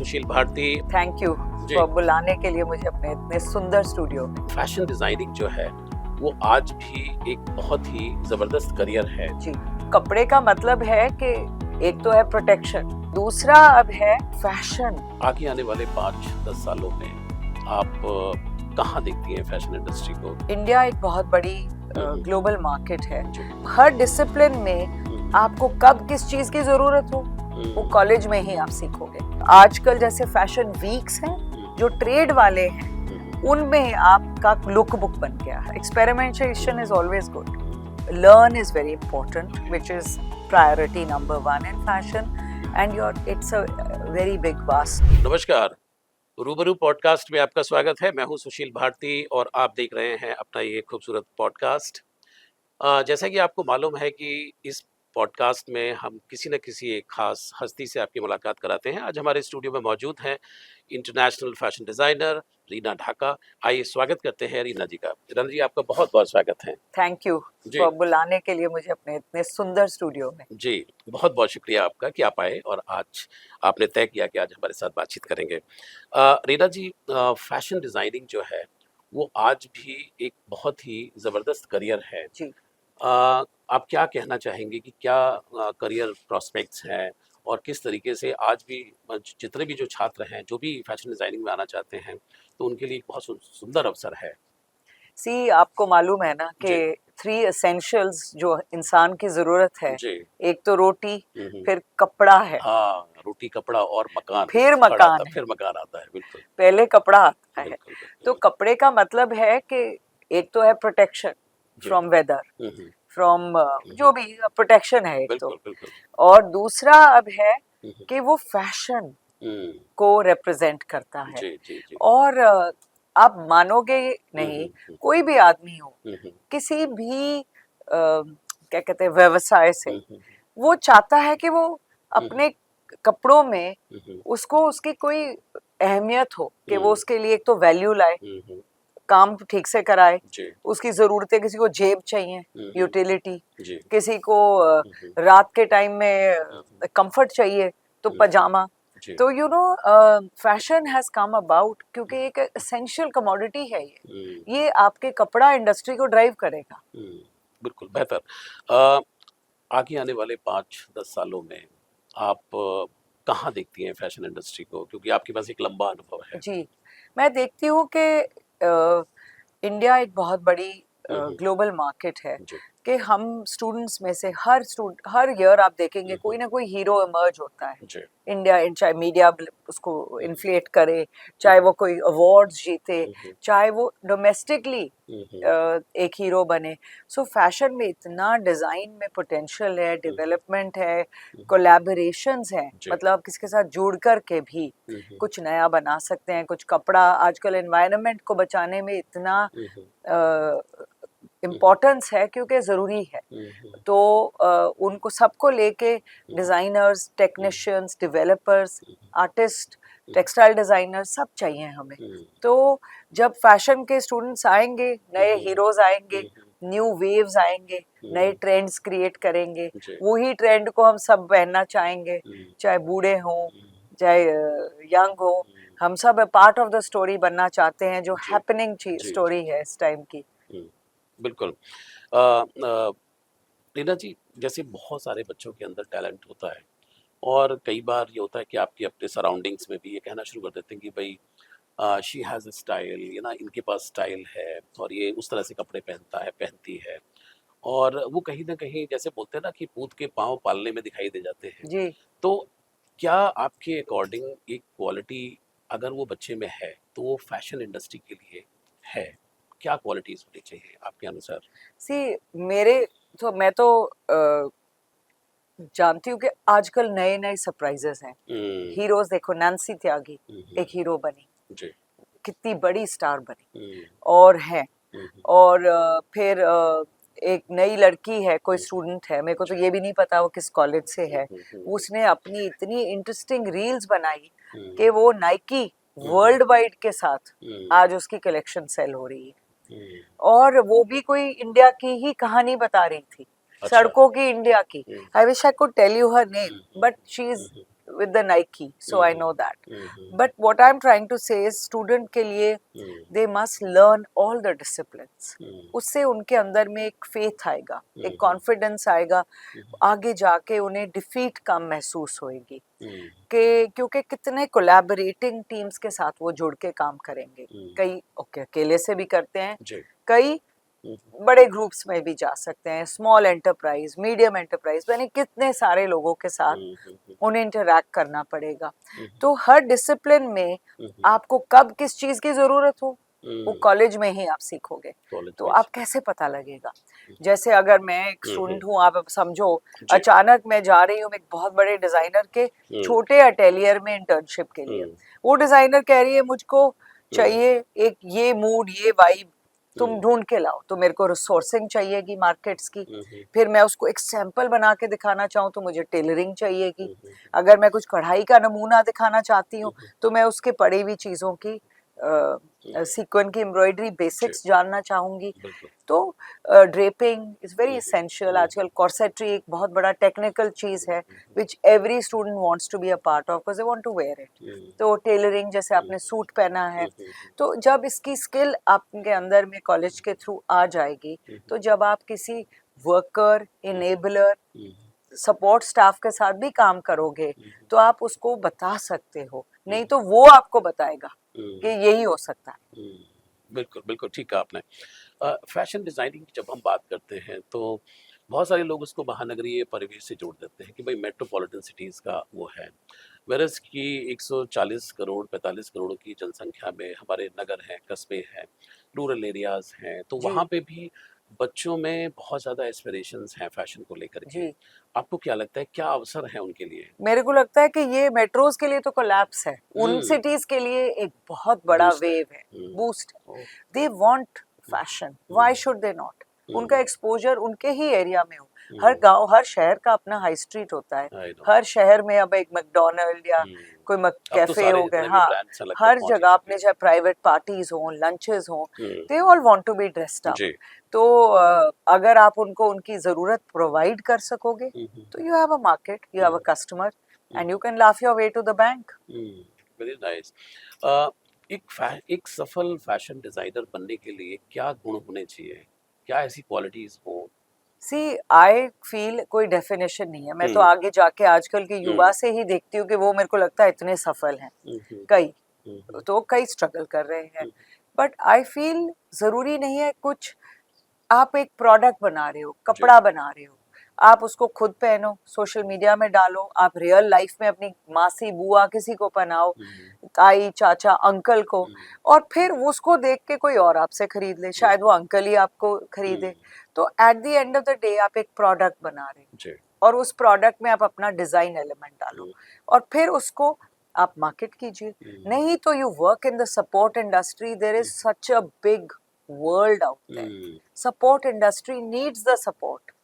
Sushil Bharti. Thank you जी। For बुलाने के लिए मुझे अपने इतने सुंदर स्टूडियो में। फैशन डिजाइनिंग जो है वो आज भी एक बहुत ही जबरदस्त करियर है। जी, कपड़े का मतलब है कि एक तो है प्रोटेक्शन, दूसरा अब है फैशन। आगे आने वाले 5-10 सालों में आप कहाँ देखती हैं फैशन इंडस्ट्री को? इंडिया एक बहुत बड़ी ग्लोबल मार्केट है। जी। हर डिसिप्लिन में आपको कब किस चीज की जरूरत हो वो कॉलेज में ही आप सीखोगे। आजकल जैसे फैशन वीक्स हैं जो ट्रेड वाले हैं उनमें आपका लुक बुक बन गया है। Experimentation is always good, learn is very important, which is priority number 1 in fashion, and it's a very big vast. नमस्कार, रूबरू पॉडकास्ट में आपका स्वागत है। मैं हूं सुशील भारती और आप देख रहे हैं अपना ये खूबसूरत पॉडकास्ट। जैसा कि आपको मालूम है कि इस पॉडकास्ट में हम किसी न किसी एक खास हस्ती से आपकी मुलाकात कराते हैं। आज हमारे स्टूडियो में मौजूद हैं international fashion designer Reena Dhaka. आइए स्वागत करते हैं रीना जी का। रीना जी, आपका बहुत बहुत स्वागत है। थैंक यू जी। फॉर बुलाने के लिए मुझे अपने इतने सुंदर स्टूडियो में। जी, बहुत बहुत शुक्रिया आपका कि आप आए और आज आपने तय किया कि आज हमारे साथ बातचीत करेंगे। रीना जी, फैशन डिज़ाइनिंग जो है वो आज भी एक बहुत ही ज़बरदस्त करियर है। जी, आप क्या कहना चाहेंगे कि क्या करियर प्रॉस्पेक्ट्स हैं और किस तरीके से आज भी जितने भी जो छात्र हैं जो भी फैशन डिज़ाइनिंग में आना चाहते हैं तो उनके लिए एक बहुत सुंदर अवसर है। सी आपको मालूम है ना कि जी। 3 एसेंशियल्स जो इंसान की जरूरत है, जी। एक तो रोटी, हम्म। फिर कपड़ा है, हाँ, रोटी कपड़ा और मकान। फिर थर्ड आता मकान है। फिर मकान आता है। बिल्कुल पहले कपड़ा आता है। बिल्कुल तो बिल्कुल। कपड़े का मतलब है कि एक तो है प्रोटेक्शन जी। From weather, hmm. फ्रॉम जो भी प्रोटेक्शन है एक तो, बिल्कुल बिल्कुल। और दूसरा अब है हम्म। कि वो फैशन हम्म। को रिप्रेजेंट करता है। जी जी जी। और आप मानोगे नहीं, कोई भी आदमी हो, हम्म। किसी भी क्या कहते हैं व्यवसाय से, हम्म। वो चाहता है कि वो अपने कपड़ों में हम्म। उसको उसकी कोई अहमियत हो, कि वो हम्म। उसके लिए एक तो वैल्यू लाए, हम्म। काम ठीक से कराए, जी। उसकी ज़रूरतें, किसी को जेब चाहिए, यूटिलिटी, जी। किसी को हम्म। रात के टाइम में कंफर्ट चाहिए तो पजामा। जी। तो फैशन हैज़ कम अबाउट क्योंकि एक एसेंशियल कमोडिटी है ये आपके कपड़ा इंडस्ट्री को ड्राइव करेगा। बिल्कुल बेहतर। अ, आगे आने वाले 5-10 सालों में आप कहाँ देखती हैं फैशन इंडस्ट्री को, क्योंकि आपके पास एक लंबा अनुभव है? जी, मैं देखती हूँ कि इंडिया एक बहुत बड़ी हम्म। ग्लोबल मार्केट है, जी। कि हम स्टूडेंट्स में से हर ईयर आप देखेंगे कोई ना कोई हीरो इमर्ज होता है। जी। इंडिया चाहे मीडिया उसको इन्फ्लेट करे, चाहे वो कोई अवार्ड्स जीते, चाहे वो डोमेस्टिकली एक हीरो बने। सो फैशन में इतना डिज़ाइन में पोटेंशियल है, डेवलपमेंट है, कोलैबोरेशंस हैं, जी। मतलब आप किसके साथ जुड़ कर के भी कुछ नया बना सकते हैं। कुछ कपड़ा आजकल एनवायरनमेंट को बचाने में इतना इम्पोर्टेंस है क्योंकि ज़रूरी है। तो उनको सबको लेके designers, technicians, developers, artist, textile designer सब चाहिए हमें। तो जब फैशन के स्टूडेंट्स आएंगे, नए हीरोज आएंगे, न्यू वेव्स आएंगे, नए ट्रेंड्स क्रिएट करेंगे, जी। वही ट्रेंड को हम सब पहनना चाहेंगे, चाहे बूढ़े हों, चाहे यंग हो। हम सब पार्ट ऑफ द स्टोरी बनना चाहते हैं, जो जी। हैपनिंग जी। स्टोरी है इस टाइम की। बिल्कुल। अ, रीना जी, जैसे बहुत सारे बच्चों के अंदर टैलेंट होता है और कई बार ये होता है कि आपके अपने सराउंडिंग्स में भी ये कहना शुरू कर देते हैं कि भाई शी हैज़ अ स्टाइल, ये ना इनके पास स्टाइल है और ये उस तरह से कपड़े पहनता है, पहनती है। और वो कहीं न कहीं जैसे बोलते हैं ना कि पूत के पाँव पालने में दिखाई दे जाते हैं। जी, तो क्या आपके अकॉर्डिंग एक क्वालिटी अगर वो बच्चे में है, तो वो फैशन इंडस्ट्री के लिए है? क्या क्वालिटीज़ होनी चाहिए आपके अनुसार? सी मेरे तो मैं तो जानती हूँ कि आजकल नए नए सरप्राइजेस हैं। हुँ। हीरोज देखो, नैन्सी त्यागी हुँ। एक हीरो बनी, जी। कितनी बड़ी स्टार बनी हुँ। और है। हुँ। और फिर एक नई लड़की है, कोई स्टूडेंट है, मेरे को तो जी। ये भी नहीं पता वो किस कॉलेज से है। हुँ। उसने अपनी इतनी इंटरेस्टिंग रील्स बनाई हुँ। कि वो नाइकी वर्ल्ड वाइड के साथ हुँ। आज उसकी कलेक्शन सेल हो रही है। हुँ। और वो भी कोई इंडिया की ही कहानी बता रही थी, अच्छा। सड़कों की इंडिया की। Hmm. I wish I could tell you her name, hmm. But she is with the Nike, so I know that. But what I'm trying to say is student के लिए they must learn all the disciplines. उससे उनके अंदर में एक faith आएगा, एक confidence आएगा, आगे जाके उन्हें defeat कम महसूस होएगी कि क्योंकि कितने collaborating teams के साथ वो जुड़ के काम करेंगे. कई अकेले से भी करते हैं, कई बड़े ग्रुप्स में भी जा सकते हैं, स्मॉल एंटरप्राइज, मीडियम एंटरप्राइज, यानी कितने सारे लोगों के साथ उन्हें इंटरैक्ट करना पड़ेगा. तो हर डिसिप्लिन में आपको कब किस चीज की जरूरत हो वो कॉलेज में ही आप सीखोगे. तो आप कैसे पता लगेगा? जैसे अगर मैं एक स्टूडेंट हूँ, आप समझो अचानक मैं जा रही हूँ एक बहुत बड़े डिजाइनर के छोटे अटेलियर में इंटर्नशिप के लिए. वो डिजाइनर कह रही है मुझको चाहिए एक ये मूड, ये वाइब तुम ढूंढ के लाओ. तो मेरे को रिसोर्सिंग चाहिएगी मार्केट्स की. फिर मैं उसको एक सैंपल बना के दिखाना चाहूँ तो मुझे टेलरिंग चाहिएगी. अगर मैं कुछ कढ़ाई का नमूना दिखाना चाहती हूँ तो मैं उसके पड़ी हुई चीज़ों की सीक्वेंस की एम्ब्रॉयडरी बेसिक्स जानना चाहूँगी. तो ड्रेपिंग इज़ वेरी एसेंशियल. आजकल कॉर्सेट्री एक बहुत बड़ा टेक्निकल चीज़ है which every student wants to be a part of because they want to wear it. तो टेलरिंग जैसे आपने सूट पहना है, तो जब इसकी स्किल आपके अंदर में कॉलेज के थ्रू आ जाएगी, तो जब आप किसी वर्कर, इनेबलर, सपोर्ट स्टाफ के साथ भी काम करोगे तो आप उसको बता सकते हो, नहीं तो वो आपको बताएगा कि यही हो सकता है. बिल्कुल बिल्कुल ठीक कहा आपने. फैशन डिजाइनिंग की जब हम बात करते हैं तो बहुत सारे लोग उसको महानगरीय परिवेश से जोड़ देते हैं कि भाई मेट्रोपॉलिटन सिटीज़ का वो है, वेरस की 140 करोड़ 45 करोड़ की जनसंख्या में हमारे नगर हैं, कस्बे हैं, रूरल एरियाज हैं, तो वहाँ पे भी बच्चों में बहुत ज़्यादा एस्पिरेशंस हैं फैशन को लेकर के. आपको क्या लगता है क्या अवसर है उनके लिए? मेरे को लगता है कि ये मेट्रोज के लिए तो कोलैप्स है, उन सिटीज के लिए एक बहुत बड़ा वेव है, बूस्ट है. They want fashion, why should they not? उनका एक्सपोजर उनके ही एरिया में हो. हर गांव, हर शहर का अपना हाई स्ट्रीट होता है. हर शहर में अब एक मैकडॉनल्ड या कोई कैफे हो गया. हाँ, हर जगह आपने चाहे प्राइवेट पार्टीज हो, लंचेस हो, they all want to be dressed up. तो अगर आप उनको उनकी जरूरत प्रोवाइड कर सकोगे तो you have a market, you have a customer and you can laugh your way to the bank. Very nice. एक सफल फैशन डिजाइनर बनने के लिए क्या गुण होने चाहिए, क्या ऐसी क्वालिटीज हो? सी आई फील कोई डेफिनेशन नहीं है. मैं तो आगे जाके आजकल के युवा से ही देखती हूँ कि वो मेरे को लगता है इतने सफल हैं. कई स्ट्रगल कर रहे हैं. बट आई फील जरूरी नहीं है कुछ. आप एक प्रोडक्ट बना रहे हो, कपड़ा बना रहे हो, आप उसको खुद पहनो, सोशल मीडिया में डालो, आप रियल लाइफ में अपनी मासी, बुआ किसी को पहनाओ, ताई, चाचा, अंकल को, और फिर उसको देख के कोई और आपसे खरीद ले, शायद वो अंकल ही आपको खरीदे. तो at the end of the day आप एक प्रोडक्ट बना रहे हो और उस प्रोडक्ट में आप अपना डिजाइन एलिमेंट डालो और फिर उसको आप मार्केट कीजिए. नहीं तो you work in the support industry. There is such a big world out there. Support industry needs the support.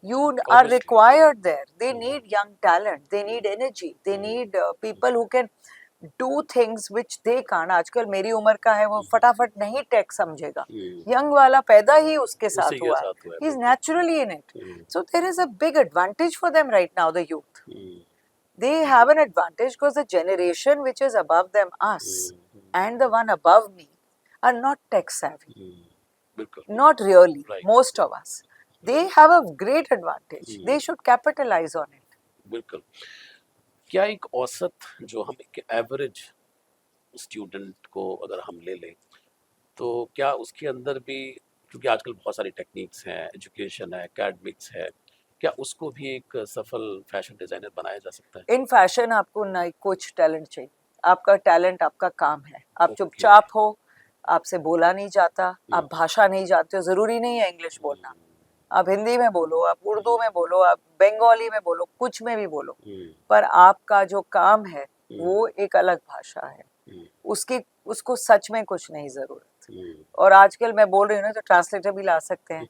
You are required there. They need young talent. They need energy. They need people who can do things which they can't. आजकल मेरी उम्र का है, वो फटाफट नहीं take समझेगा. Young वाला पैदा ही उसके साथ हुआ है. He is naturally in it. So there is a big advantage for them right now, the youth. They have an advantage because the generation which is above them, us, and the one above me, are not tech savvy. Not really. Most of us. They have a great advantage. They should capitalize on it. बिल्कुल. क्या एक औसत जो हम एक average student को अगर हम ले लें तो क्या उसके अंदर भी, क्योंकि आजकल बहुत सारी टेक्निक्स हैं, एजुकेशन है, एकेडमिक्स है, क्या उसको भी एक सफल फैशन डिजाइनर बनाया जा सकता है? इन फैशन आपको ना कुछ टैलेंट चाहिए. आपका टैलेंट आपका काम है. आप चुपचाप हो, आपसे बोला नहीं जाता, आप भाषा नहीं जानते हो, जरूरी नहीं है इंग्लिश बोलना. आप हिंदी में बोलो, आप उर्दू में बोलो, आप बंगाली में बोलो, कुछ में भी बोलो, पर आपका जो काम है वो एक अलग भाषा है. उसको सच में कुछ नहीं जरूरत. और आजकल मैं बोल रही हूँ ना, तो ट्रांसलेटर भी ला सकते हैं.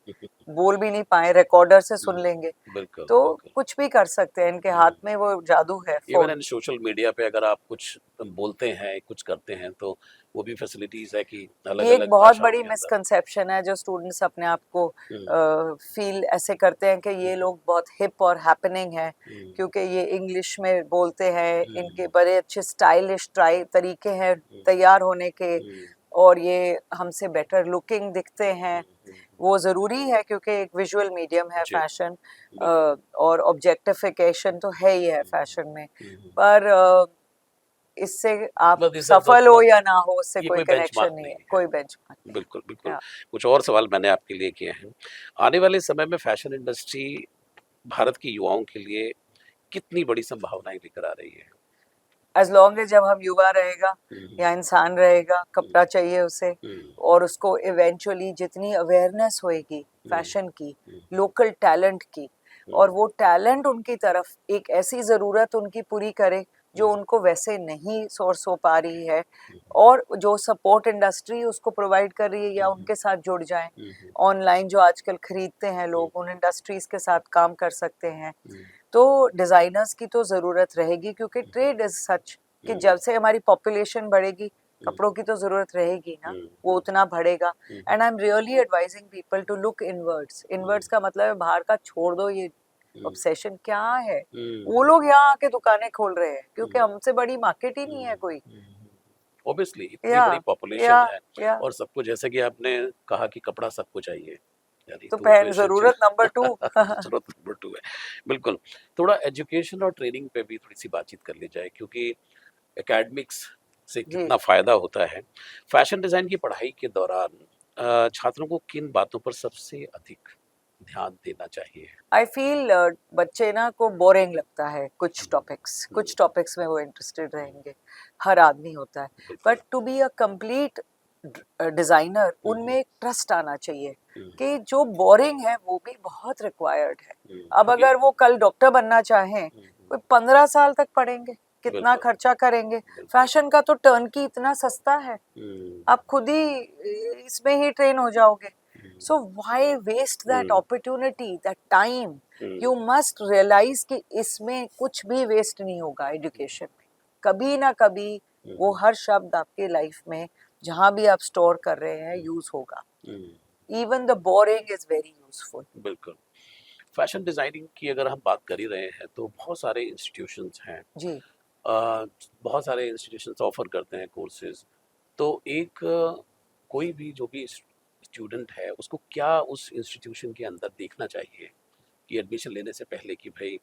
बोल भी नहीं पाए, रिकॉर्डर से सुन लेंगे। बिल्कुल, तो बिल्कुल। कुछ भी कर सकते हैं, इनके हाथ में वो जादू है इवन फोन। इन सोशल मीडिया पे अगर आप कुछ बोलते हैं, कुछ करते हैं, तो वो भी फैसिलिटीज़ है कि ये एक अलग-अलग बहुत भाषाओं बड़ी के अंदर। मिसकंसेप्शन है जो स्टूडेंट्स अपने आप को हुँ, फील ऐसे करते हैं कि ये लोग बहुत हिप और हैपनिंग है हुँ, क्योंकि ये इंग्लिश में बोलते हैं, इनके हुँ, बड़े अच्छे स्टाइलिश ट्राई तरीके हैं हुँ, तैयार होने के, हुँ, और ये हमसे बेटर लुकिंग दिखते हैं। हुँ, वो ज़रूरी है क्योंकि एक विजुअल मीडियम है जी, फैशन, बिल्कुल। और ऑब्जेक्टिफिकेशन तो है ही है हुँ, फैशन में। हुँ, पर इससे आप मतलब दिस इज़ द सफल हो या ना हो, उससे ये कोई कोई कनेक्शन बेंचमार्क नहीं नहीं है, है। कोई बेंचमार्क नहीं बिल्कुल, बिल्कुल। है। कुछ और सवाल मैंने आपके लिए किए हैं। आने वाले समय में फैशन इंडस्ट्री भारत के युवाओं के लिए कितनी बड़ी संभावनाएँ लेकर आ रही है? एज लॉन्ग एज जब हम युवा रहेगा हुँ, या इंसान रहेगा, हुँ, कपड़ा चाहिए उसे, हुँ, और उसको इवेंचुअली जितनी अवेयरनेस होएगी हुँ, फैशन की, हुँ, लोकल टैलेंट की, हुँ, और वो टैलेंट उनकी तरफ एक ऐसी ज़रूरत उनकी पूरी करे जो हुँ, उनको वैसे नहीं सोर्स हो पा रही है, हुँ, और जो सपोर्ट इंडस्ट्री उसको प्रोवाइड कर रही है या हुँ, उनके साथ जुड़ जाएं। हुँ, हुँ, ऑनलाइन जो आजकल खरीदते हैं हुँ, लोग, उन इंडस्ट्रीज के साथ काम कर सकते हैं। हुँ, तो डिज़ाइनर्स की तो ज़रूरत रहेगी क्योंकि हुँ, ट्रेड इज़ सच कि हुँ, जब से हमारी पॉपुलेशन बढ़ेगी, हुँ, कपड़ों की तो ज़रूरत रहेगी ना, हुँ, वो उतना बढ़ेगा। Hmm, and I am really advising people to look inwards. Hmm, inwards का मतलब है बाहर का छोड़ दो, ये हुँ, ऑब्सेशन क्या है। हुँ, वो लोग यहाँ आके दुकानें खोल रहे हैं क्योंकि हुँ, हमसे बड़ी मार्केट ही नहीं हुँ, है कोई। हुँ। ऑब्वियसली इतनी या बड़ी या पॉपुलेशन है या और सबको जैसे कि आपने कहा कि कपड़ा सबको चाहिए, यानी तो तो वो तो पहन एसेंशियल ज़रूरत नंबर 2। ज़रूरत नंबर 2 है। बिल्कुल, थोड़ा एजुकेशन और ट्रेनिंग पे भी थोड़ी-सी बातचीत कर ली जाए क्योंकि एकेडमिक्स से जी, कितना फ़ायदा होता है। फैशन डिज़ाइन की पढ़ाई के दौरान छात्रों को किन बातों पर सबसे अधिक ध्यान देना चाहिए? आई फील बच्चे ना को बोरिंग लगता है हुँ, कुछ हुँ, टॉपिक्स में वो इंटरेस्टेड हुँ, रहेंगे। हर आदमी होता है, बिल्कुल। But to be a complete designer hmm, उनमें हुँ, एक ट्रस्ट आना चाहिए हुँ, कि जो बोरिंग है वो भी बहुत रिक्वायर्ड है। हुँ, अब क्योंकि अगर वो कल डॉक्टर बनना चाहें, हुँ, हुँ, कोई 15 साल तक पढ़ेंगे, कितना बिल्कुल, खर्चा करेंगे। बिल्कुल। फैशन का तो टर्न की इतना सस्ता है, हुँ, आप खुद ही इसमें ही ट्रेन हो जाओगे। Hmm, so why waste that hmm, opportunity, that time. Hmm, you must realise कि इसमें कुछ भी वेस्ट नहीं होगा एजुकेशन में, कभी ना कभी हुँ, वो हुँ, हर शब्द आपके लाइफ में जहाँ भी आप स्टोर कर रहे हैं यूज होगा। Hmm, even the boring is very useful. बिल्कुल। फैशन डिज़ाइनिंग की अगर हम बात कर ही रहे हैं तो बहुत सारे इंस्टीट्यूशंस हैं। जी, अ, बहुत सारे इंस्टीट्यूशंस ऑफ़र करते हैं कोर्सेज़। तो एक कोई भी जो भी स्टूडेंट है उसको क्या उस इंस्टीट्यूशन के अंदर देखना चाहिए कि एडमिशन लेने से पहले कि भई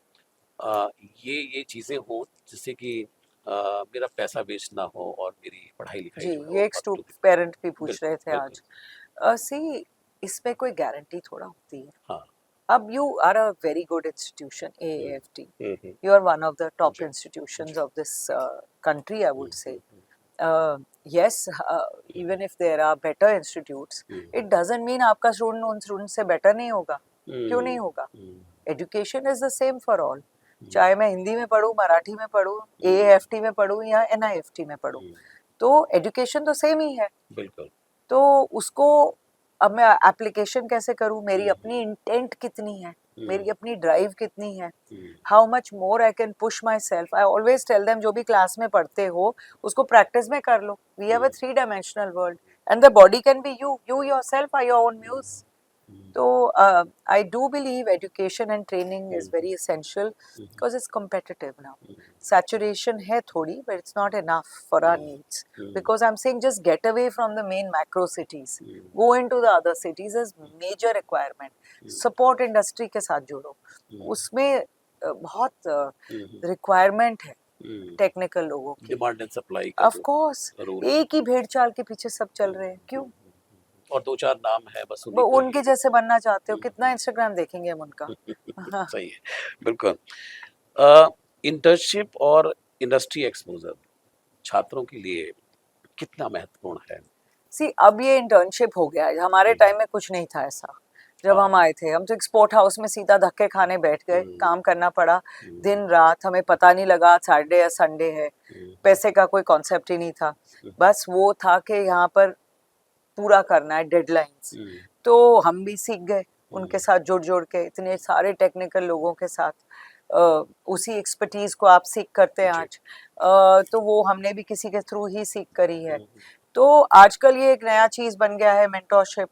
अ, ये चीज़ें हों जिससे कि मेरा पैसा वेस्ट ना हो और मेरी पढ़ाई-लिखाई जी, जो है ये वो एक अप स्टू टू द पेरेंट भी पूछ बिल्कुल, रहे थे बिल्कुल। आज। सी, इसमें कोई गारंटी थोड़ा होती है। हाँ। अब you are a very good institution, hmm, AAFT, hmm, hmm. you are one of the top ji, institutions ji. of this country, I hmm, would say. Hmm, hmm, Yes, hmm, even if there are better institutes, hmm, it doesn't mean आपका student उन student से better नहीं होगा। क्यों नहीं हुँ, होगा? हुँ, education is the same for all. हुँ, चाहे मैं हिंदी में पढूं, मराठी में पढूं, हुँ, AAFT में पढूं या NIFT में पढूं, हुँ, तो एजुकेशन तो सेम ही है। बिल्कुल। तो उसको अब मैं एप्लीकेशन कैसे करूँ, मेरी हुँ, अपनी इंटेंट कितनी है, हुँ, मेरी अपनी ड्राइव कितनी है, hmm, how much more I can push myself. I always tell them जो भी क्लास में पढ़ते हो उसको प्रैक्टिस में कर लो। We have a hmm, 3 dimensional world and the body can be you, you yourself are your own hmm, muse. Hmm, तो I do believe education and training hmm, is very essential hmm, because it's competitive now. हुँ, Saturation है थोड़ी, but it's not enough for our hmm, needs. Hmm, Because I'm saying just get away from the main macro cities. Hmm, Go into the other cities as major requirement. Support industry के साथ जोड़ो। हुँ, उसमें बहुत हुँ, requirement है हुँ, technical लोगों की। Demand and supply का of जो कोर्स, रूल है। एक ही भेड़ चाल के पीछे सब चल हुँ, रहे हैं, हुँ, क्यों? हुँ, और 2-4 नाम है बस वो उन्हीं को ही उनके जैसे बनना चाहते हो, हुँ, कितना इंस्टाग्राम देखेंगे हम उनका। हाँ। सही है, बिल्कुल। अ, इंटर्नशिप और इंडस्ट्री एक्सपोज़र छात्रों के लिए कितना महत्वपूर्ण है? सी, अब ये इंटर्नशिप हो गया है, हमारे हुँ, टाइम में कुछ नहीं था ऐसा। जब हम हाँ, आए थे, हम तो एक्सपोर्ट हाउस में सीधा धक्के खाने बैठ गए, हुँ, काम करना पड़ा हुँ, दिन रात, हमें पता नहीं लगा सैटरडे या संडे है। हुँ, पैसे का कोई कॉन्सेप्ट ही नहीं था, हुँ, बस वो था कि यहाँ पर पूरा करना है डेडलाइंस। हुँ, तो हम भी सीख गए, उनके साथ जुड़ जुड़ के इतने सारे टेक्निकल लोगों के साथ उसी एक्सपर्टीज को आप सीख करते हैं आज। तो वो हमने भी किसी के थ्रू ही सीख करी है। तो आजकल ये एक नया चीज बन गया है मेंटोरशिप।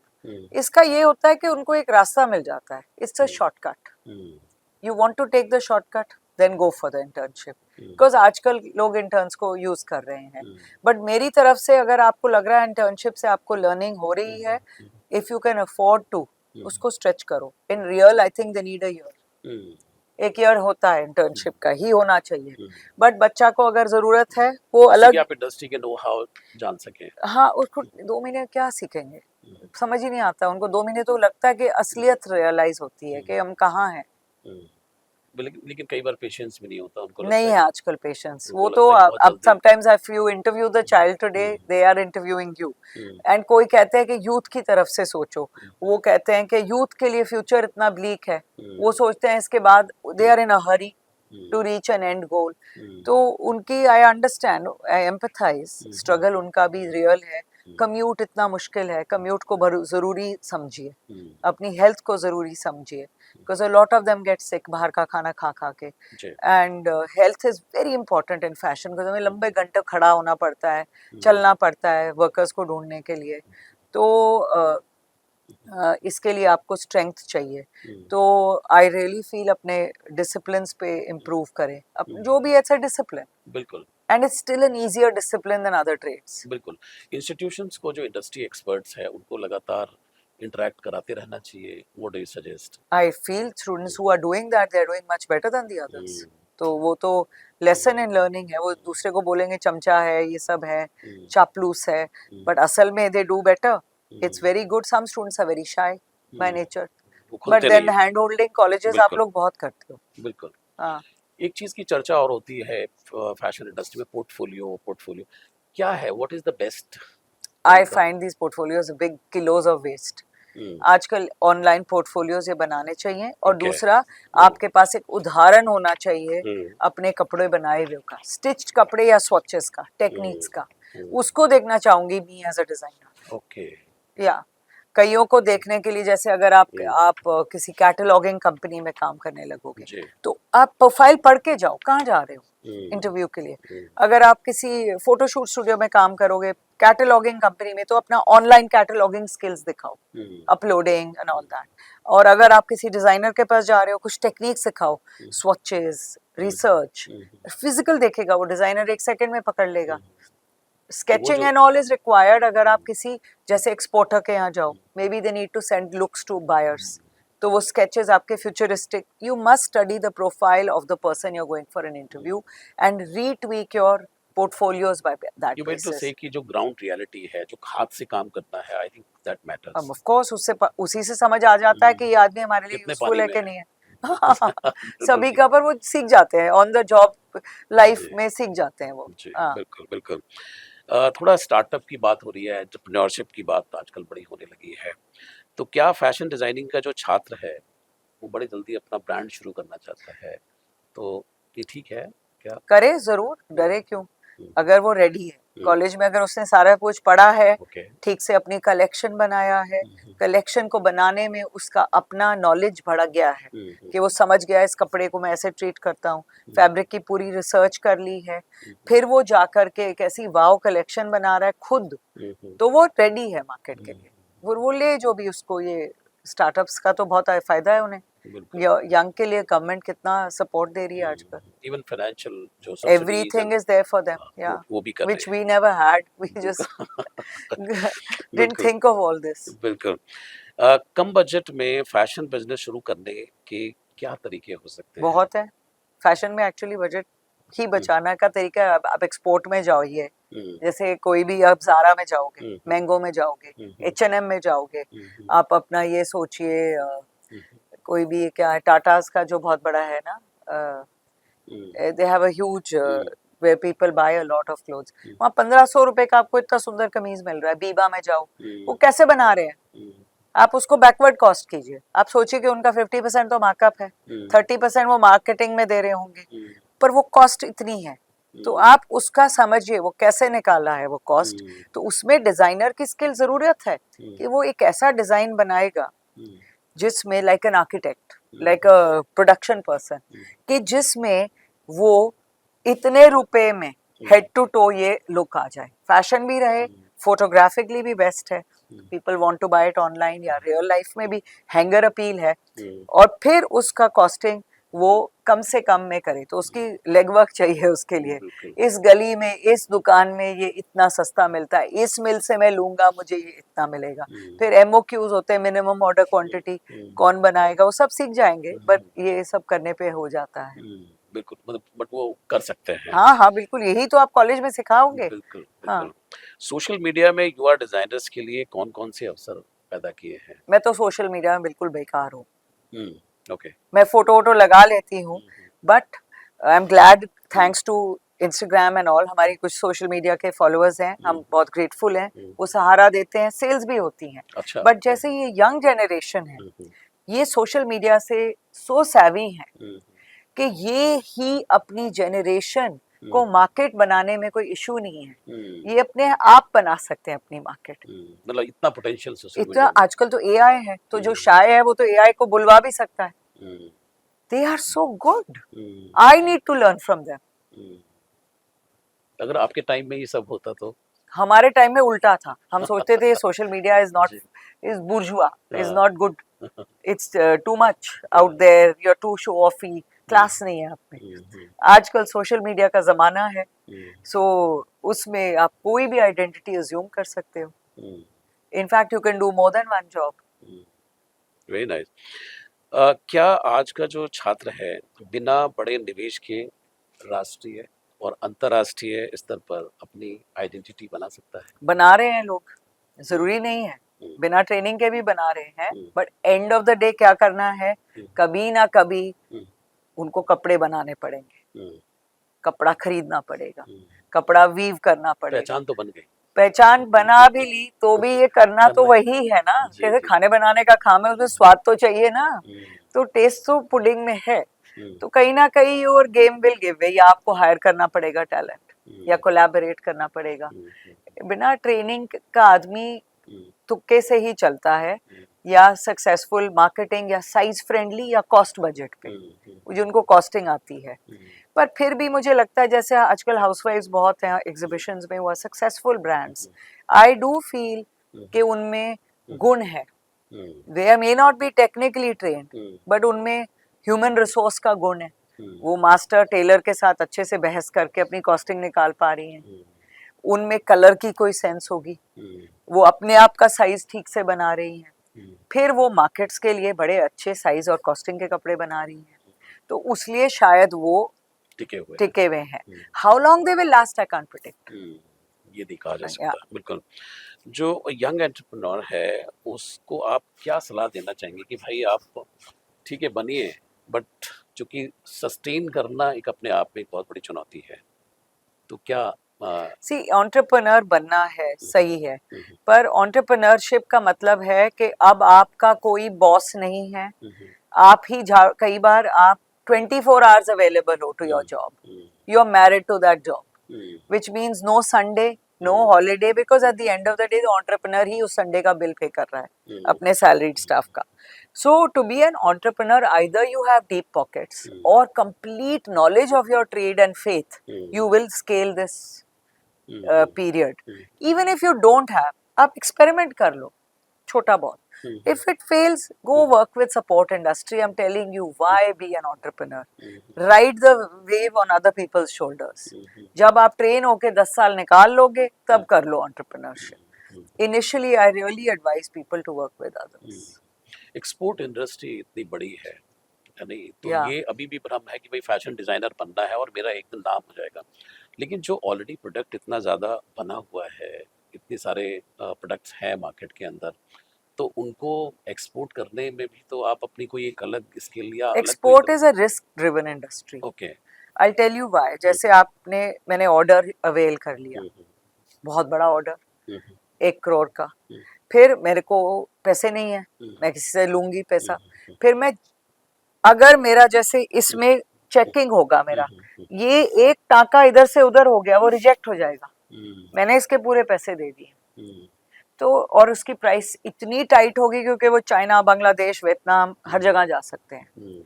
इसका ये होता है कि उनको एक रास्ता मिल जाता है, it's a shortcut. You want to take the shortcut, then go for the internship, because आजकल लोग इंटर्न्स को यूज कर रहे हैं। बट मेरी तरफ से अगर आपको लग रहा है इंटर्नशिप से आपको लर्निंग हो रही है, if you can afford to, उसको स्ट्रेच करो। In real I think they need a year. एक ईयर होता है इंटर्नशिप का, ही होना चाहिए। बट बच्चा को अगर जरूरत है वो अलग, आप इंडस्ट्री के नो हाउ जान सके। हाँ, उसको 2 महीने क्या सीखेंगे, समझ ही नहीं आता उनको। 2 महीने तो लगता है कि असलियत रियलाइज होती है कि हम कहाँ हैं। लेकिन कई बार पेशेंस भी नहीं होता उनको, नहीं है आजकल पेशेंस। वो तो अब sometimes if you interview the child today, they are interviewing you, and कोई कहते हैं कि यूथ की तरफ से सोचो, वो कहते हैं कि यूथ के लिए फ्यूचर इतना ब्लीक है, वो सोचते हैं इसके बाद they are in a hurry to reach an end goal. तो उनकी I understand, I empathise, struggle उनका भी रियल है। कम्यूट इतना मुश्किल है, कम्यूट को जरूरी समझिए, अपनी हेल्थ को जरूरी समझिए, because a lot of them get sick बाहर का खाना खा खा के। And health is very important in fashion, because हमें लंबे घंटे खड़ा होना पड़ता है, चलना पड़ता है वर्कर्स को ढूंढने के लिए। तो इसके लिए आपको स्ट्रेंथ चाहिए। तो आई रियली फील अपने डिसिप्लिन पे इम्प्रूव करें, जो भी ऐसा डिसिप्लिन। बिल्कुल। And it's still an easier discipline than other trades. बिल्कुल। इंस्टीट्यूशंस को जो इंडस्ट्री एक्सपर्ट्स हैं उनको लगातार इंटरेक्ट कराते रहना चाहिए। What do you suggest? I feel students who are doing that, they are doing much better than the others. तो वो तो लेसन इन लर्निंग है। वो दूसरे को बोलेंगे चमचा है, ये सब है, चापलूस है, बट असल में they do better. It's very good. Some students are very shy by nature. But then hand holding colleges आप लोग बहुत करते हो। बिल्कुल। हाँ। एक चीज की चर्चा और होती है फैशन इंडस्ट्री में, पोर्टफोलियो क्या है? What is the best? I find these portfolios big kilos of waste. आजकल ऑनलाइन पोर्टफोलियोज ये बनाने चाहिए, और दूसरा आपके पास एक उदाहरण होना चाहिए अपने कपड़े बनाए हुए का, स्टिच्ड कपड़े या स्वॉचेस का, टेक्निक्स का, उसको देखना चाहूंगी me as a designer. Okay. या कईयों को देखने के लिए, जैसे अगर आप किसी कैटलॉगिंग कंपनी में काम करने लगोगे तो आप प्रोफाइल पढ़ के जाओ, कहाँ जा रहे हो इंटरव्यू के लिए। अगर आप किसी फोटोशूट स्टूडियो में काम करोगे कैटलॉगिंग कंपनी में, तो अपना ऑनलाइन कैटलॉगिंग स्किल्स दिखाओ, अपलोडिंग एंड ऑल दैट। और अगर आप किसी डिजाइनर के पास जा रहे हो, कुछ टेक्निक सिखाओ, स्वॉचेस, रिसर्च। फिजिकल देखेगा वो डिजाइनर, 1 सेकंड में पकड़ लेगा। Sketching and all is required. अगर आप किसी जैसे एक्सपोर्टर के यहाँ जाओ, maybe they need to send looks to buyers, तो वो स्केचेस आपके futuristic, you must study the profile of the person you are going for an interview and retweak your portfolios by that. You mean to say कि जो ground reality है, जो हाथ से काम करना है, I think that matters. Of course उसी से समझ आ जाता है कि ये आदमी हमारे लिए यूजफुल है कि नहीं है। सभी का, पर वो सीख जाते हैं ऑन द जॉब लाइफ में, सीख जाते हैं वो। बिल्कुल बिल्कुल। थोड़ा स्टार्टअप की बात हो रही है, एंटरप्रेन्योरशिप की बात आजकल बड़ी होने लगी है। तो क्या फैशन डिजाइनिंग का जो छात्र है वो बड़ी जल्दी अपना ब्रांड शुरू करना चाहता है, तो ये ठीक है क्या? करे जरूर, डरे क्यों? अगर वो रेडी है, कॉलेज में अगर उसने सारा कुछ पढ़ा है, ठीक से अपनी कलेक्शन बनाया है, कलेक्शन को बनाने में उसका अपना नॉलेज बढ़ गया है कि वो समझ गया इस कपड़े को मैं ऐसे ट्रीट करता हूँ, फैब्रिक की पूरी रिसर्च कर ली है, फिर वो जा कर के एक ऐसी वाव कलेक्शन बना रहा है खुद, तो वो रेडी है मार्केट के लिए। वो ले जो भी उसको, ये स्टार्टअप्स का तो बहुत फायदा है उन्हें। यंग के लिए गवर्नमेंट कितना सपोर्ट दे रही है आजकल, इवन फाइनेंशियल जो everything is there for them, या वो भी कर रहे हैं, which we never had, we just didn't think of all this. बिल्कुल। कम बजट में फैशन बिजनेस शुरू करने के क्या तरीके हो सकते हैं? बहुत है फैशन में, एक्चुअली बजट ही बचाना का तरीका है। आप एक्सपोर्ट में जाओगे, जैसे कोई भी आप ज़ारा में जाओगे, मैंगो में जाओगे, H&M में जाओगे, आप अपना ये सोचिए, कोई भी क्या है, टाटास का जो बहुत बड़ा है ना, they have a huge where people buy a lot of clothes, वहाँ 1500 रुपए का आपको इतना सुंदर कमीज मिल रहा है। बीबा में जाओ, वो कैसे बना रहे हैं, आप उसको बैकवर्ड कॉस्ट कीजिए, आप सोचिए कि उनका 50% तो मार्कअप है, 30% वो मार्केटिंग में दे रहे होंगे, पर वो कॉस्ट इतनी है, तो आप उसका समझिए वो कैसे निकाला है वो कॉस्ट। तो उसमें डिजाइनर की स्किल जरूरत है कि वो एक ऐसा डिजाइन बनाएगा जिसमें like an architect, like a production person, कि जिसमें वो इतने रुपए में हेड टू टो ये लुक आ जाए, फैशन भी रहे, फोटोग्राफिकली भी बेस्ट है, people want to buy it online या रियल लाइफ में भी हैंगर अपील है, और फिर उसका कॉस्टिंग वो कम से कम में करे, तो उसकी लेग वर्क चाहिए उसके लिए। इस गली में, इस दुकान में ये इतना सस्ता मिलता है, इस मिल से मैं लूंगा मुझे ये इतना मिलेगा। फिर एमओक्यूज होते हैं, मिनिमम ऑर्डर क्वांटिटी, कौन बनाएगा, वो सब सीख जाएंगे, बट ये सब करने पे हो जाता है। बिल्कुल, मतलब बट वो कर सकते हैं। हाँ हाँ बिल्कुल, यही तो आप कॉलेज में सिखाओगे। बिल्कुल हाँ। बिल्कुल। सोशल मीडिया में युवा डिजाइनर्स के लिए कौन कौन से अवसर पैदा किए हैं? मैं तो सोशल मीडिया में बिल्कुल बेकार हूँ। ओके। मैं फोटो वोटो लगा लेती हूँ, but I am glad, thanks to Instagram and all, हमारी कुछ सोशल मीडिया के फॉलोअर्स हैं, हम बहुत ग्रेटफुल हैं, वो सहारा देते हैं, सेल्स भी होती हैं। अच्छा। बट जैसे ये यंग जनरेशन है, ये सोशल मीडिया से सो सैवी है कि ये ही अपनी जनरेशन को मार्केट बनाने में कोई इशू नहीं है, ये अपने आप बना सकते हैं अपनी मार्केट। मतलब इतना पोटेंशियल सोशल इतना मीडिया आजकल तो एआई है, तो जो शाय है वो तो एआई को बुलवा भी सकता है। में। They are so good, I need to learn from them. अगर आपके टाइम में ये सब होता तो? हमारे टाइम में उल्टा था, हम सोचते थे social media is not, is bourgeois, is not good, it's too much out there, you are to show off, class नहीं है आप में। आजकल सोशल मीडिया का जमाना है, सो उसमें आप कोई भी आइडेंटिटी अज्यूम कर सकते हो। In fact you can do more than one job. Very nice. क्या आज का जो छात्र है बिना बड़े निवेश के राष्ट्रीय और अंतर्राष्ट्रीय स्तर पर अपनी आइडेंटिटी बना सकता है? बना रहे हैं लोग, जरूरी नहीं है, बिना ट्रेनिंग के भी बना रहे हैं, but end of the day क्या करना है, कभी ना कभी उनको कपड़े बनाने पड़ेंगे, कपड़ा खरीदना पड़ेगा, कपड़ा वीव करना पड़ेगा। पहचान तो बन गई, पहचान बना भी ली तो भी ये करना तो वही है ना, जैसे खाने बनाने का काम है, उसमें स्वाद तो चाहिए ना, तो टेस्ट तो पुडिंग में है, तो कहीं ना कहीं और गेम विल गिव वे, या आपको हायर करना पड़ेगा टैलेंट, या कोलैबोरेट करना पड़ेगा। बिना ट्रेनिंग का आदमी तुक्के से ही चलता है, या सक्सेसफुल मार्केटिंग, या साइज फ्रेंडली, या कॉस्ट बजट पे, जिनको कॉस्टिंग आती है। पर फिर भी मुझे लगता है जैसे आजकल हाउसवाइफ्स बहुत हैं एग्जीबिशंस में, हुआ successful brands, I do feel कि उनमें गुण है, they may not be technically trained, but उनमें ह्यूमन रिसोर्स का गुण है, वो मास्टर टेलर के साथ अच्छे से बहस करके अपनी कॉस्टिंग निकाल पा रही हैं, उनमें कलर की कोई सेंस होगी, वो अपने आप का साइज ठीक से बना रही हैं, फिर वो मार्केट्स के लिए बड़े अच्छे साइज और कॉस्टिंग के कपड़े बना रही हैं, तो उसलिए शायद वो टिके हुए हैं। How long they will last I can't predict, ये देखा जा सकता है। बिल्कुल। जो यंग एंटरप्रेन्योर है उसको आप क्या सलाह देना चाहेंगे कि भाई आप ठीक है बनिए, बट चूंकि सस्टेन करना एक अपने आप में एक बहुत बड़ी चुनौती है, तो क्या सी एंटरप्रेन्योर बनना है, सही है, पर एंटरप्रेन्योरशिप का मतलब है कि अब आपका कोई बॉस नहीं है, आप ही कई बार आप 24 hours available हो to your job, you are married to that job, which means no Sunday, no holiday, because at the end of the day the entrepreneur ही उस संडे का बिल पे कर रहा है अपने salaried staff का। So to be an entrepreneur, either you have deep pockets or complete knowledge of your trade and faith, you will scale this period. Even if you don't have, आप experiment कर लो छोटा बहुत, if it fails, go work with support industry. I'm telling you, why be an entrepreneur? Ride the wave on other people's shoulders. जब आप train होके 10 साल निकाल लोगे तब कर लो entrepreneurship. Initially, I really advise people to work with others. Export industry इतनी बड़ी है नहीं, तो ये अभी भी भ्रम है कि भाई फैशन डिजाइनर बनना है और मेरा एक दिन नाम हो जाएगा, लेकिन जो ऑलरेडी प्रोडक्ट इतना ज़्यादा बना हुआ है, इतने सारे प्रोडक्ट्स हैं मार्केट के अंदर, तो उनको एक्सपोर्ट करने में भी तो आप अपनी कोई एक अलग स्किल या export is a risk driven industry. Okay, I tell you why. जैसे मैंने ऑर्डर अवेल कर लिया, बहुत बड़ा ऑर्डर 1 करोड़ का, फिर मेरे को पैसे नहीं है, मैं किसी से लूंगी पैसा, फिर मैं अगर मेरा जैसे इसमें चेकिंग होगा, मेरा ये एक टाका इधर से उधर हो गया, वो रिजेक्ट हो जाएगा, मैंने इसके पूरे पैसे दे दिए, तो और उसकी प्राइस इतनी टाइट होगी क्योंकि वो चाइना, बांग्लादेश, वियतनाम हर जगह जा सकते हैं.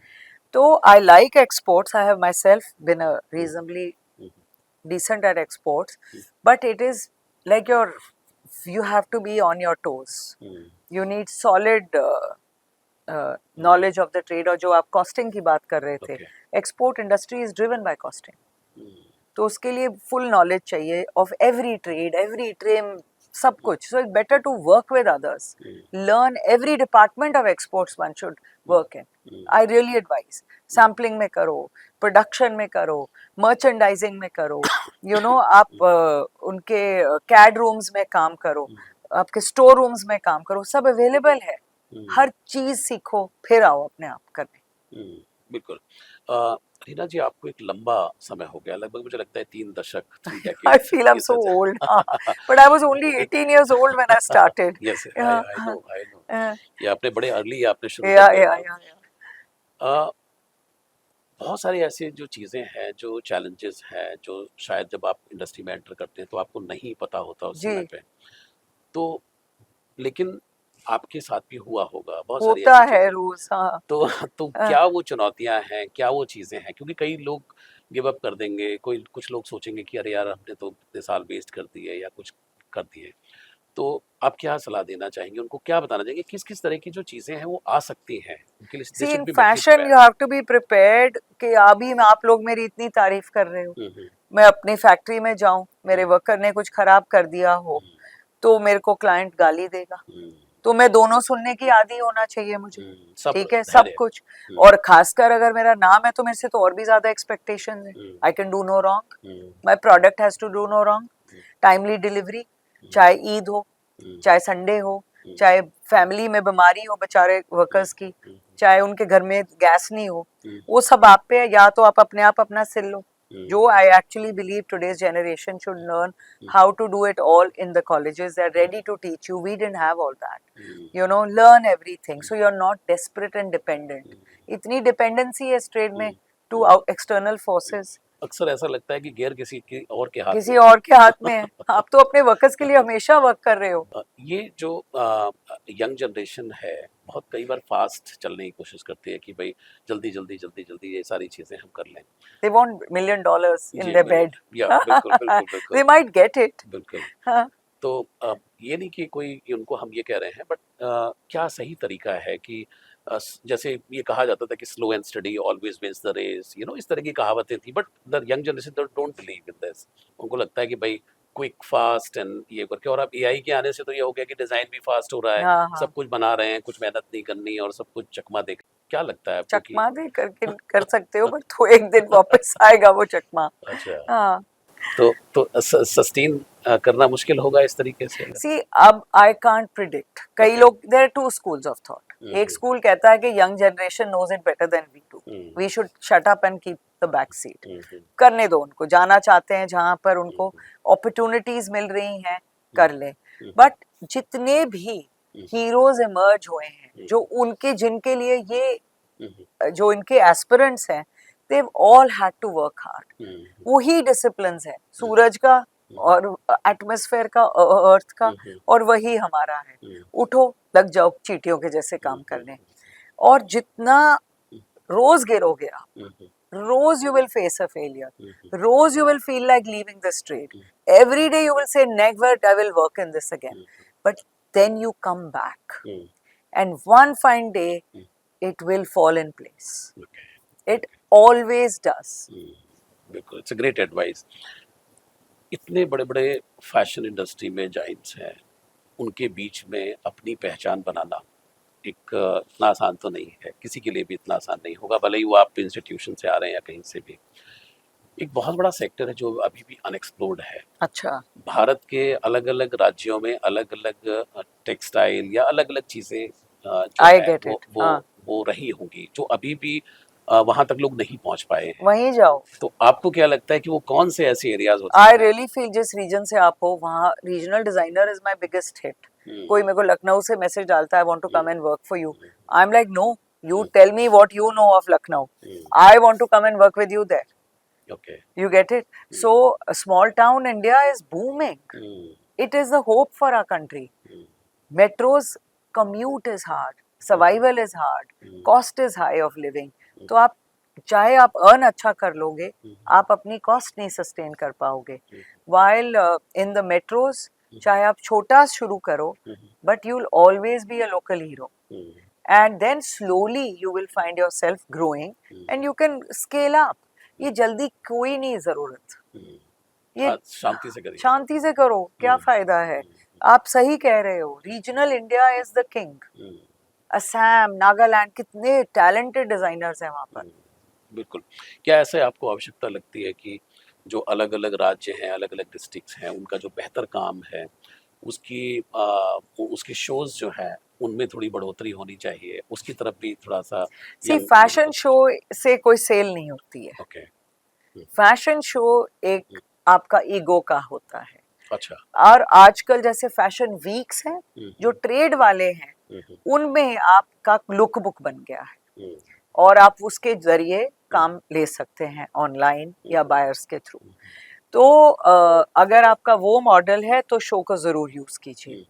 तो I like exports. I have myself been a reasonably decent at exports, but it is like you have to be on your toes. You need solid knowledge of the trade. और जो आप costing की बात कर रहे थे, export industry is driven by costing. तो उसके लिए full knowledge चाहिए of every trade, every trim, सब कुछ. So it's better to work with others. Learn every department of exports one should work in. I really advise. Sampling में करो, production में करो, merchandising में करो. You know, आप उनके CAD rooms में काम करो, आपके store rooms में काम करो, सब available है. हर चीज सीखो, फिर आओ अपने आप करने. बिल्कुल. रीना जी, आपको एक लंबा समय हो गया, लगभग मुझे लगता है 3 दशक. I feel I'm so old, but I was only 18 years old when I started. Yes, I know. ये आपने बड़े अर्ली आपने शुरू कर Yeah, दिया. yeah, yeah. बहुत सारी ऐसी जो चीज़ें हैं, जो चैलेंजेस हैं, जो शायद जब आप इंडस्ट्री में एंटर करते हैं तो आपको नहीं पता होता उस समय पे. तो लेकिन आपके साथ भी हुआ होगा बहुत सारी होता ऐसी है चीजें. रोज. हाँ. तो क्या वो चुनौतियां हैं, क्या वो चीजें हैं? क्योंकि कई लोग गिव अप कर देंगे, कुछ लोग सोचेंगे कि अरे यार हमने तो इतने साल वेस्ट कर दिए या कुछ कर दिए. तो आप क्या सलाह देना चाहेंगे, उनको क्या बताना चाहेंगे, किस किस तरह की जो चीजें हैं वो आ सकती हैं उनके लिए? See, in fashion you have to be prepared कि अभी आप लोग मेरी इतनी तारीफ कर रहे हो, मैं अपनी फैक्ट्री में जाऊं, मेरे वर्कर ने कुछ खराब कर दिया हो तो मेरे को क्लाइंट गाली देगा. तो मैं दोनों सुनने की आदी होना चाहिए मुझे. ठीक है, सब कुछ. और खासकर अगर मेरा नाम है तो मेरे से तो और भी ज्यादा एक्सपेक्टेशन है. I can do no wrong, my product has to do no wrong. Timely delivery, चाहे ईद हो, चाहे संडे हो, चाहे फैमिली में बीमारी हो बेचारे वर्कर्स की, चाहे उनके घर में गैस नहीं हो, वो सब आप पे है. या तो आप अपने आप अपना सिल लो, जो I actually believe today's generation should learn how to do it all in the colleges. They're ready to teach you. We didn't have all that. You know, learn everything. So you're not desperate and dependent. इतनी dependency है इस trade में to external forces. अक्सर ऐसा लगता है कि gear किसी और के हाथ में है. आप तो अपने वर्कर्स के लिए हमेशा वर्क कर रहे हो. ये जो यंग जनरेशन है बहुत कई बार फास्ट चलने की कोशिश करती है कि भाई जल्दी ये सारी चीजें हम कर लें. They want $1 million in their bed. बिल्कुल. They might get it. बिल्कुल. हाँ. तो ये नहीं कि उनको हम ये कह रहे हैं, बट क्या सही तरीका है कि जैसे ये कहा जाता था कि slow and steady always wins the race, इस तरह की कहावतें थी, but the young generation don't believe in this. उनको लगता है कि भाई क्विक फास्ट एंड ये करके, और अब एआई के आने से तो ये हो गया कि डिजाइन भी फास्ट हो रहा है. हाँ. सब कुछ बना रहे हैं, कुछ मेहनत नहीं करनी और सब कुछ चकमा दे. क्या लगता है आपको? चकमा दे करके कर सकते हो, बट तो एक दिन वापस आएगा वो चकमा. अच्छा. हाँ. तो सस्टेन करना मुश्किल होगा इस तरीके से. सी, अब आई कांट प्रिडिक्ट. कई लोग, there are 2 schools of thought. एक स्कूल कहता है कि young generation knows it better than we do, we should shut up and keep the back seat. करने दो उनको, जाना चाहते हैं जहां पर उनको अपॉर्चुनिटीज मिल रही हैं कर ले. बट जितने भी हीरोज इमर्ज हुए हैं, जो उनके जिनके लिए ये जो इनके एस्पिरेंट्स हैं, they've all had to work hard. वही डिसिप्लिन्स है सूरज का और एटमॉस्फेयर का, अर्थ का, और वही हमारा है. उठो, लग जाओ चींटियों के जैसे काम करने. और जितना रोज गिरोगे आप, रोज you will face a failure, रोज you will feel like leaving this trade, every day you will say never I will work in this again, but then you come back and one fine day it will fall in place. It always does. बिल्कुल, it's a great advice. इतने बड़े बड़े fashion industry में Giants हैं, उनके बीच में अपनी पहचान बनाना इतना आसान तो नहीं है, किसी के लिए भी इतना आसान नहीं होगा, भले ही वो आप इंस्टीट्यूशन से आ रहे हैं या कहीं से भी. एक बहुत बड़ा सेक्टर है जो अभी भी अनएक्सप्लोर्ड है. अच्छा. भारत के अलग अलग राज्यों में अलग अलग टेक्सटाइल या अलग अलग चीजें वो रही होंगी जो अभी भी वहां तक लोग नहीं पहुंच पाए हैं. वहीं जाओ. तो आपको क्या लगता है कि वो कौन से ऐसे एरियाज होते हैं? आई रियली फील जिस रीजन से आप हो वहाँ regional designer is my biggest hit. कोई मेरे को लखनऊ से मैसेज डालता है, I want to come and work for you. I am like, no, you tell me what you know of Lucknow. I want to come and work with you there. Okay. You get it? So a small town India is booming. it is the hope for our country. Metros commute is hard, survival is hard, cost is high of living. तो आप चाहे आप earn अच्छा कर लोगे, आप अपनी cost नहीं सस्टेन कर पाओगे. While in the metros, चाहे आप छोटा शुरू करो, but you'll always be a local hero. And then slowly you will find yourself growing and you can scale up. ये जल्दी कोई नहीं जरूरत. ये शांति से करो, क्या फायदा है. आप सही कह रहे हो, regional India is the king. Assam, Nagaland, कितने टैलेंटेड डिजाइनर्स हैं वहाँ पर. बिल्कुल. क्या ऐसे आपको आवश्यकता लगती है कि जो अलग अलग राज्य हैं, अलग अलग डिस्ट्रिक्ट्स हैं, उनका जो बेहतर काम है उसकी शोज जो है उनमें थोड़ी बढ़ोतरी होनी चाहिए, उसकी तरफ भी थोड़ा सा. सी फैशन शो से कोई सेल नहीं होती है. ओके. फैशन शो एक आपका ईगो का होता है. अच्छा. और आजकल जैसे फैशन वीक्स हैं, जो ट्रेड वाले हैं, उनमें आपका लुक बुक बन गया है और आप उसके जरिए काम ले सकते हैं ऑनलाइन या बायर्स के थ्रू. तो अगर आपका वो मॉडल है तो शो को जरूर यूज कीजिए.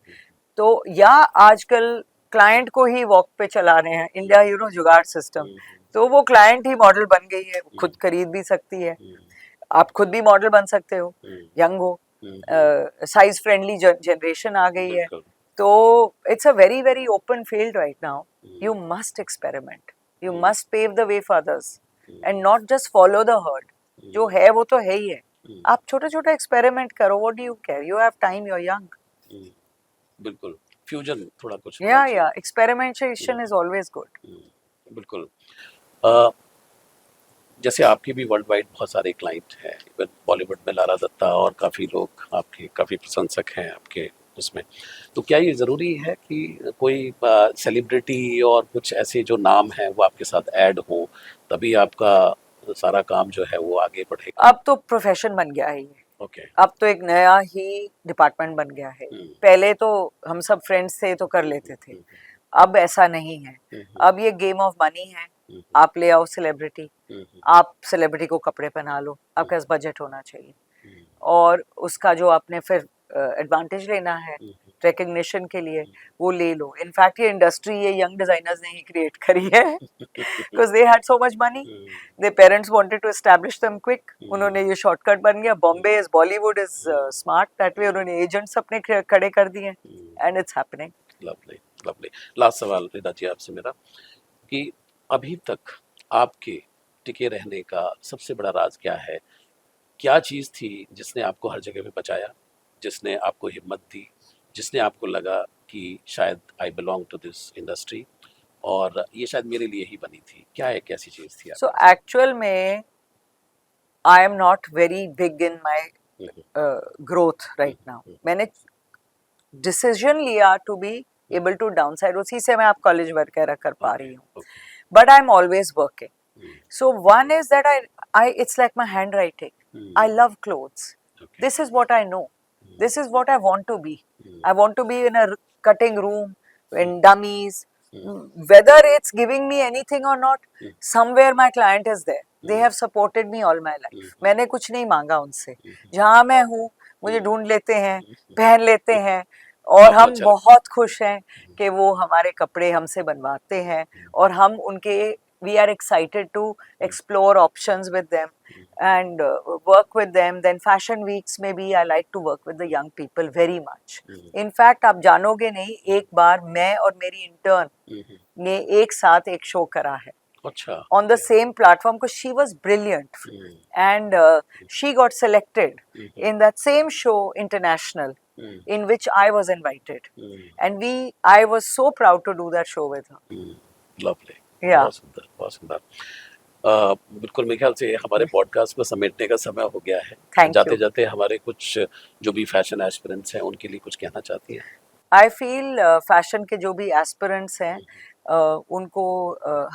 तो या आजकल क्लाइंट को ही वॉक पे चला रहे हैं, इंडिया जुगाड़ सिस्टम. तो वो क्लाइंट ही मॉडल बन गई है, खुद खरीद भी सकती है. आप खुद भी मॉडल बन सकते हो, यंग हो, साइज फ्रेंडली जनरेशन आ गई है. तो it's a very very open field right now. You must experiment, you must pave the way for others and not just follow the herd. जो है वो तो है ही है. आप छोटे छोटे एक्सपेरिमेंट करो. What do you care, you have time, you are young. बिल्कुल. फ्यूजन थोड़ा कुछ. या एक्सपेरिमेंटेशन इज ऑलवेज गुड. बिल्कुल. जैसे आपके भी वर्ल्ड वाइड बहुत सारे क्लाइंट हैं, इवन बॉलीवुड में लारा दत्ता और काफ़ी लोग आपके काफ़ी प्रशंसक हैं आपके उसमें. तो क्या ये ज़रूरी है कि कोई सेलिब्रिटी और कुछ ऐसे जो नाम हैं वो आपके साथ ऐड हो तभी आपका सारा काम जो है वो आगे बढ़ेगा? अब तो प्रोफेशन बन गया है ये. ओके. अब तो एक नया ही डिपार्टमेंट बन गया है. पहले तो हम सब फ्रेंड्स थे तो कर लेते थे. अब ऐसा नहीं है. अब ये गेम ऑफ मनी है. आप ले आओ सेलिब्रिटी, आप सेलिब्रिटी को कपड़े पहना लो, आपके पास बजट होना चाहिए और उसका जो आपने फिर एडवांटेज लेना है रिकग्निशन के लिए वो ले लो. इनफैक्ट ये इंडस्ट्री ये यंग डिजाइनर्स ने ही क्रिएट करी है because they had so much money. Their parents wanted to establish them quick. उन्होंने ये शॉर्टकट बन गया. Bombay is Bollywood is smart that way. उन्होंने एजेंट्स अपने खड़े कर दिए and it's happening. Lovely lovely. Last सवाल रीना जी आपसे मेरा कि अभी तक आपके टिके रहने का सबसे बड़ा राज क्या है? क्या चीज़ थी जिसने आपको हर जगह पे बचाया, जिसने आपको हिम्मत दी, जिसने आपको लगा कि शायद I belong to this industry और ये शायद मेरे लिए ही बनी थी? क्या एक ऐसी चीज़ थी? सो एक्चुअल में I am not very big in my growth right now. मैंने डिसीजन लिया to be able to downsize, उसी से मैं आप कॉलेज वगैरह कर पा रही हूँ. But I'm always working. So one is that it's like my handwriting. I love clothes. This is what I know. This is what I want to be. I want to be in a cutting room, in dummies. Whether it's giving me anything or not, somewhere my client is there. They have supported me all my life. मैंने कुछ नहीं मांगा उनसे. जहाँ मैं हूँ मुझे ढूंढ लेते हैं, पहन लेते हैं और हम बहुत खुश हैं कि वो हमारे कपड़े हमसे बनवाते हैं और हम उनके we are excited to explore options with them and work with them. Then fashion weeks में भी I like to work with the young people very much. In fact आप जानोगे नहीं, एक बार मैं और मेरी इंटर्न ने एक साथ एक शो करा है. अच्छा. On the same platform because she was brilliant and she got selected in that same show international in which I was invited and I was so proud to do that show with her. Lovely. Yeah. बहुत सुंदर, बहुत सुंदर. बिल्कुल मेरे ख्याल से हमारे podcast को समेटने का समय हो गया है. जाते जाते हमारे कुछ जो भी फैशन एस्पिरेंट्स हैं उनके लिए कुछ कहना चाहती हैं? I feel फैशन के जो भी एस्पिरेंट्स हैं उनको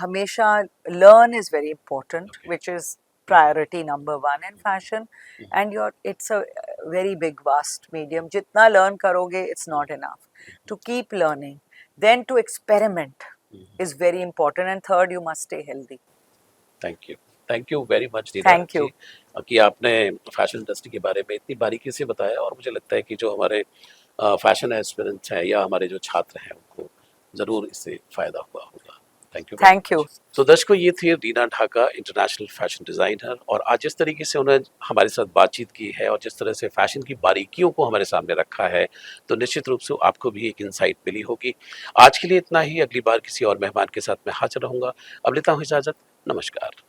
हमेशा learn is very important, which is priority number one in fashion. And it's a very big vast medium. जितना learn करोगे it's not enough. To keep learning, then to experiment is very important, and third you must stay healthy. Thank you. Thank you very much Deena thank you. जी, कि आपने fashion industry के बारे में इतनी बारीकी से बताया, और मुझे लगता है कि जो हमारे फैशन एस्पिरेंट्स हैं या हमारे जो छात्र हैं उनको ज़रूर इससे फ़ायदा हुआ होगा। Thank you very thank you. Much. तो दर्शकों, ये थी Reena Dhaka, international fashion designer, और आज जिस तरीके से उन्होंने हमारे साथ बातचीत की है और जिस तरह से फैशन की बारीकियों को हमारे सामने रखा है, तो निश्चित रूप से आपको भी एक इंसाइट मिली होगी। आज के लिए इतना ही, अगली बार किसी और मेहमान के साथ मैं हाज़िर रहूँगा। अब लेता हूँ इजाज़त, नमस्कार।